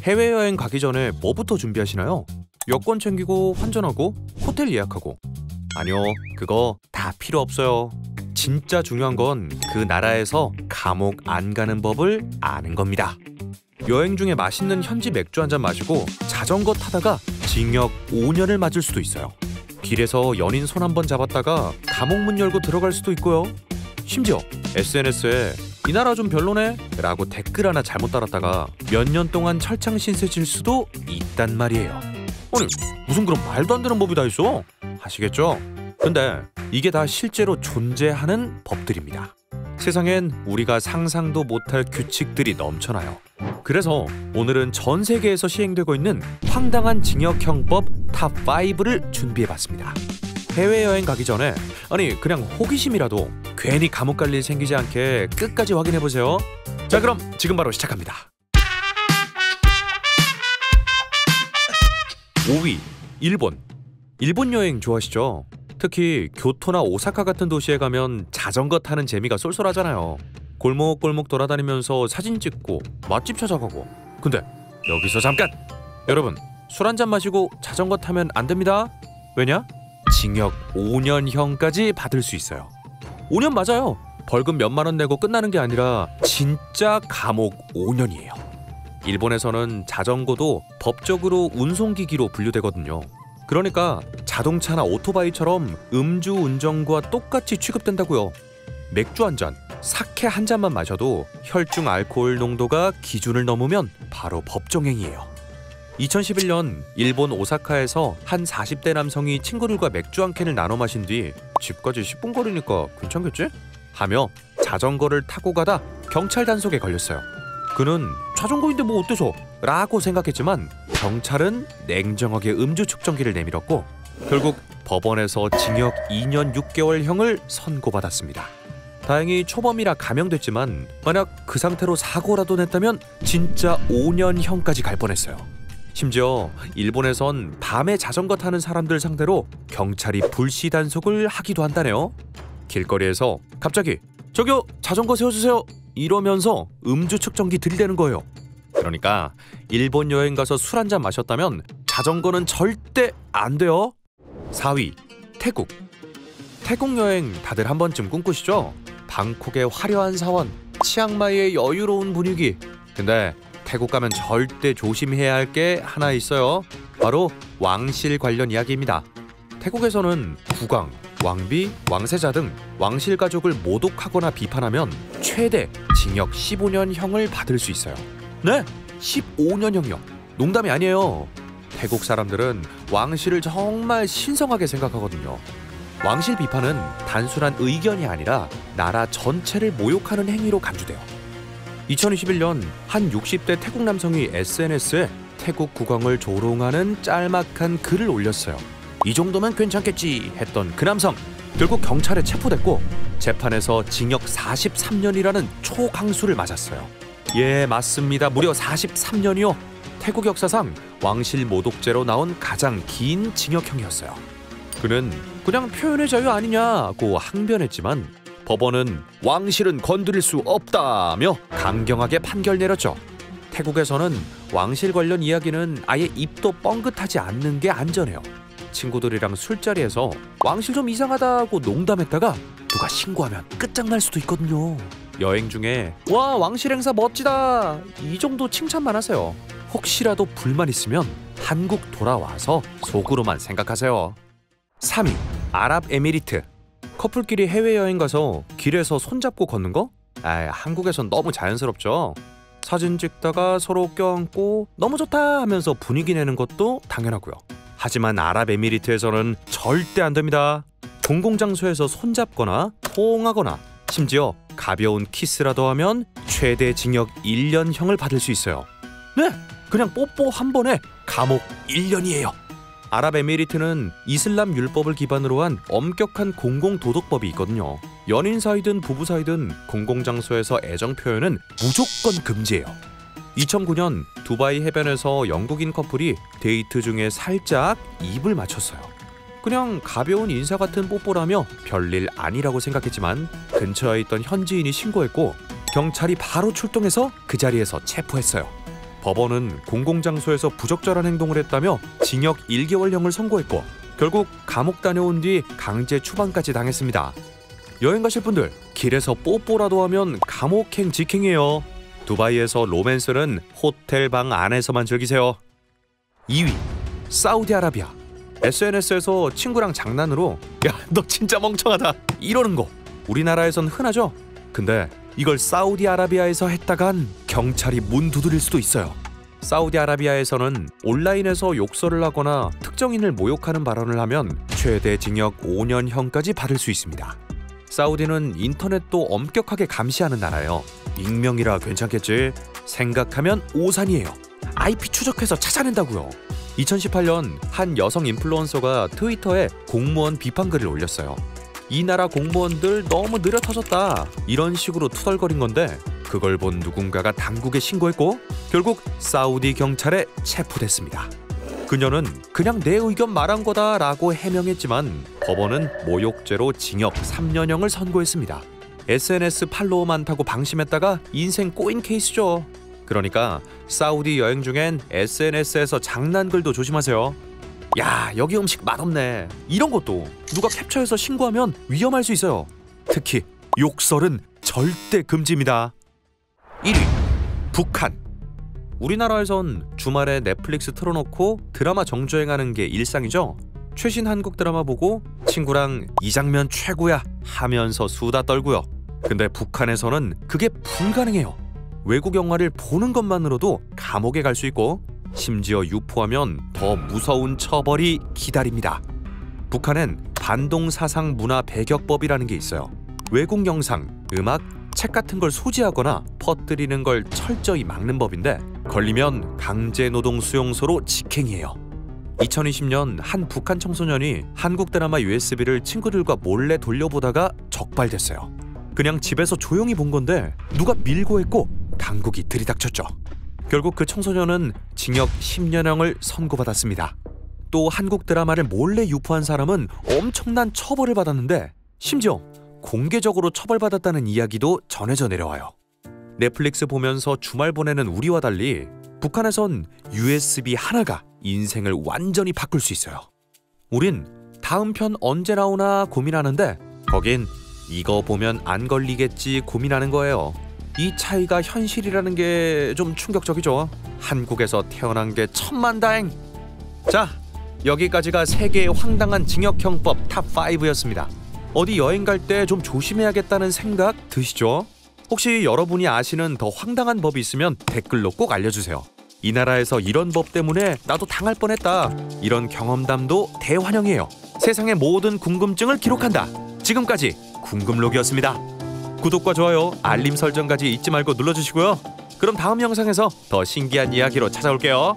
해외여행 가기 전에 뭐부터 준비하시나요? 여권 챙기고 환전하고 호텔 예약하고. 아니요, 그거 다 필요 없어요. 진짜 중요한 건 그 나라에서 감옥 안 가는 법을 아는 겁니다. 여행 중에 맛있는 현지 맥주 한잔 마시고 자전거 타다가 징역 5년을 맞을 수도 있어요. 길에서 연인 손 한번 잡았다가 감옥 문 열고 들어갈 수도 있고요. 심지어 SNS에 이 나라 좀 별로네 라고 댓글 하나 잘못 달았다가 몇 년 동안 철창 신세 질 수도 있단 말이에요. 아니, 무슨 그런 말도 안 되는 법이 다 있어? 하시겠죠? 근데 이게 다 실제로 존재하는 법들입니다. 세상엔 우리가 상상도 못할 규칙들이 넘쳐나요. 그래서 오늘은 전 세계에서 시행되고 있는 황당한 징역형법 탑5를 준비해봤습니다. 해외여행 가기 전에 그냥 호기심이라도 괜히 감옥 갈 일 생기지 않게 끝까지 확인해보세요. 자, 그럼 지금 바로 시작합니다. 5위, 일본. 일본 여행 좋아하시죠? 특히 교토나 오사카 같은 도시에 가면 자전거 타는 재미가 쏠쏠하잖아요. 골목골목 돌아다니면서 사진 찍고 맛집 찾아가고. 근데 여기서 잠깐! 여러분, 술 한잔 마시고 자전거 타면 안 됩니다. 왜냐? 징역 5년형까지 받을 수 있어요. 5년 맞아요. 벌금 몇만 원 내고 끝나는 게 아니라 진짜 감옥 5년이에요. 일본에서는 자전거도 법적으로 운송기기로 분류되거든요. 그러니까 자동차나 오토바이처럼 음주운전과 똑같이 취급된다고요. 맥주 한 잔, 사케 한 잔만 마셔도 혈중 알코올 농도가 기준을 넘으면 바로 법정행위예요. 2011년 일본 오사카에서 한 40대 남성이 친구들과 맥주 한 캔을 나눠 마신 뒤 집까지 10분 거리니까 괜찮겠지? 하며 자전거를 타고 가다 경찰 단속에 걸렸어요. 그는 자전거인데 뭐 어때서? 라고 생각했지만 경찰은 냉정하게 음주 측정기를 내밀었고 결국 법원에서 징역 2년 6개월형을 선고받았습니다. 다행히 초범이라 감형됐지만 만약 그 상태로 사고라도 냈다면 진짜 5년형까지 갈 뻔했어요. 심지어 일본에선 밤에 자전거 타는 사람들 상대로 경찰이 불시 단속을 하기도 한다네요. 길거리에서 갑자기 저기요, 자전거 세워주세요 이러면서 음주 측정기 들이대는 거예요. 그러니까 일본 여행 가서 술 한잔 마셨다면 자전거는 절대 안 돼요. 4위, 태국. 태국 여행 다들 한 번쯤 꿈꾸시죠? 방콕의 화려한 사원, 치앙마이의 여유로운 분위기. 근데 태국 가면 절대 조심해야 할 게 하나 있어요. 바로 왕실 관련 이야기입니다. 태국에서는 국왕, 왕비, 왕세자 등 왕실 가족을 모독하거나 비판하면 최대 징역 15년형을 받을 수 있어요. 네, 15년형이요. 농담이 아니에요. 태국 사람들은 왕실을 정말 신성하게 생각하거든요. 왕실 비판은 단순한 의견이 아니라 나라 전체를 모욕하는 행위로 간주돼요. 2021년 한 60대 태국 남성이 SNS에 태국 국왕을 조롱하는 짤막한 글을 올렸어요. 이 정도면 괜찮겠지 했던 그 남성, 결국 경찰에 체포됐고 재판에서 징역 43년이라는 초강수를 맞았어요. 예, 맞습니다. 무려 43년이요. 태국 역사상 왕실 모독죄로 나온 가장 긴 징역형이었어요. 그는 그냥 표현의 자유 아니냐고 항변했지만 법원은 왕실은 건드릴 수 없다며 강경하게 판결 내렸죠. 태국에서는 왕실 관련 이야기는 아예 입도 뻥긋하지 않는 게 안전해요. 친구들이랑 술자리에서 왕실 좀 이상하다고 농담했다가 누가 신고하면 끝장날 수도 있거든요. 여행 중에 와, 왕실 행사 멋지다 이 정도 칭찬만 하세요. 혹시라도 불만 있으면 한국 돌아와서 속으로만 생각하세요. 3위, 아랍에미리트. 커플끼리 해외여행 가서 길에서 손잡고 걷는 거? 한국에선 너무 자연스럽죠. 사진 찍다가 서로 껴안고 너무 좋다 하면서 분위기 내는 것도 당연하고요. 하지만 아랍에미리트에서는 절대 안 됩니다. 공공장소에서 손잡거나 포옹하거나 심지어 가벼운 키스라도 하면 최대 징역 1년형을 받을 수 있어요. 네, 그냥 뽀뽀 한 번에 감옥 1년이에요. 아랍에미리트는 이슬람 율법을 기반으로 한 엄격한 공공도덕법이 있거든요. 연인 사이든 부부 사이든 공공장소에서 애정 표현은 무조건 금지예요. 2009년 두바이 해변에서 영국인 커플이 데이트 중에 살짝 입을 맞췄어요. 그냥 가벼운 인사 같은 뽀뽀라며 별일 아니라고 생각했지만 근처에 있던 현지인이 신고했고 경찰이 바로 출동해서 그 자리에서 체포했어요. 법원은 공공장소에서 부적절한 행동을 했다며 징역 1개월형을 선고했고 결국 감옥 다녀온 뒤 강제 추방까지 당했습니다. 여행 가실 분들 길에서 뽀뽀라도 하면 감옥행 직행이에요. 두바이에서 로맨스는 호텔 방 안에서만 즐기세요. 2위, 사우디아라비아. SNS에서 친구랑 장난으로 야, 너 진짜 멍청하다 이러는 거 우리나라에선 흔하죠? 근데 이걸 사우디아라비아에서 했다간 경찰이 문 두드릴 수도 있어요. 사우디아라비아에서는 온라인에서 욕설을 하거나 특정인을 모욕하는 발언을 하면 최대 징역 5년형까지 받을 수 있습니다. 사우디는 인터넷도 엄격하게 감시하는 나라예요. 익명이라 괜찮겠지? 생각하면 오산이에요. IP 추적해서 찾아낸다고요. 2018년 한 여성 인플루언서가 트위터에 공무원 비판글을 올렸어요. 이 나라 공무원들 너무 느려 터졌다 이런 식으로 투덜거린 건데 그걸 본 누군가가 당국에 신고했고 결국 사우디 경찰에 체포됐습니다. 그녀는 그냥 내 의견 말한 거다 라고 해명했지만 법원은 모욕죄로 징역 3년형을 선고했습니다. SNS 팔로워 많다고 방심했다가 인생 꼬인 케이스죠. 그러니까 사우디 여행 중엔 SNS에서 장난글도 조심하세요. 야, 여기 음식 맛없네 이런 것도 누가 캡처해서 신고하면 위험할 수 있어요. 특히 욕설은 절대 금지입니다. 1위, 북한. 우리나라에선 주말에 넷플릭스 틀어놓고 드라마 정주행하는 게 일상이죠. 최신 한국 드라마 보고 친구랑 이 장면 최고야 하면서 수다 떨고요. 근데 북한에서는 그게 불가능해요. 외국 영화를 보는 것만으로도 감옥에 갈 수 있고 심지어 유포하면 더 무서운 처벌이 기다립니다. 북한엔 반동사상 문화 배격법이라는 게 있어요. 외국 영상, 음악, 책 같은 걸 소지하거나 퍼뜨리는 걸 철저히 막는 법인데 걸리면 강제노동 수용소로 직행이에요. 2020년 한 북한 청소년이 한국 드라마 USB를 친구들과 몰래 돌려보다가 적발됐어요. 그냥 집에서 조용히 본 건데 누가 밀고 했고 당국이 들이닥쳤죠. 결국 그 청소년은 징역 10년형을 선고받았습니다. 또 한국 드라마를 몰래 유포한 사람은 엄청난 처벌을 받았는데 심지어 공개적으로 처벌받았다는 이야기도 전해져 내려와요. 넷플릭스 보면서 주말 보내는 우리와 달리 북한에선 USB 하나가 인생을 완전히 바꿀 수 있어요. 우린 다음 편 언제 나오나 고민하는데 거긴 이거 보면 안 걸리겠지 고민하는 거예요. 이 차이가 현실이라는 게 좀 충격적이죠. 한국에서 태어난 게 천만다행. 자, 여기까지가 세계의 황당한 징역형법 탑5였습니다. 어디 여행 갈 때 좀 조심해야겠다는 생각 드시죠? 혹시 여러분이 아시는 더 황당한 법이 있으면 댓글로 꼭 알려주세요. 이 나라에서 이런 법 때문에 나도 당할 뻔했다. 이런 경험담도 대환영이에요. 세상의 모든 궁금증을 기록한다. 지금까지 궁금록이었습니다. 구독과 좋아요, 알림 설정까지 잊지 말고 눌러주시고요. 그럼 다음 영상에서 더 신기한 이야기로 찾아올게요.